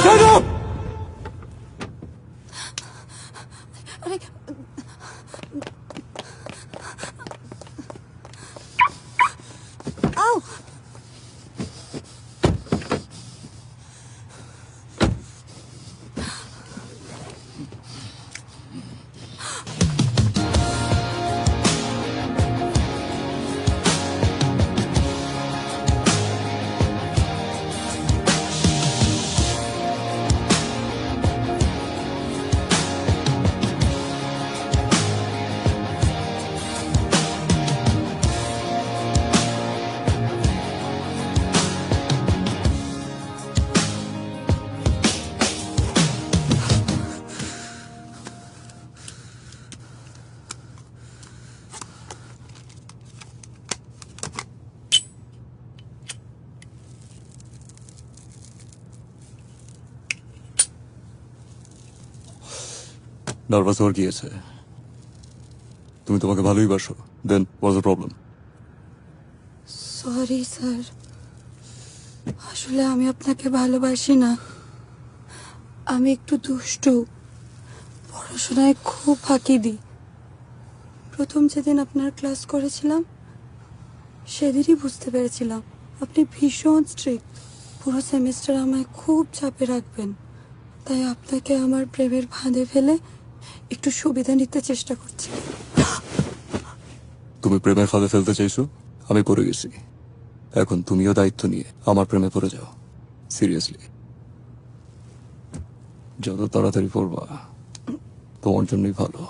Shut up! আরে আউ nervous হওয়ার কি আছে? তুমি তোমাকে ভালোই বাসো। Then what's the problem? Sorry sir, আসলে আমি আপনাকে ভালোবাসি না। আমি একটু দুষ্টু, পড়াশোনায় খুব ফাঁকি দিই। প্রথম যেদিন আপনার ক্লাস করেছিলাম সেদিনই বুঝতে পেরেছিলাম আপনি ভীষণ স্ট্রিক্ট। পুরো সেমিস্টার আমায় খুব চাপে রাখবেন, তাই আপনাকে আমার প্রেমের ফাঁদে ফেলে একটু সুবিধা নিতে চেষ্টা করছি। তুমি প্রেমের ফাঁদে ফেলতে চাইছো, আমি পড়ে গেছি। এখন তুমিও দায়িত্ব নিয়ে আমার প্রেমে পড়ে যাও। সিরিয়াসলি, যত তাড়াতাড়ি পড়বা তোমার জন্যই ভালো।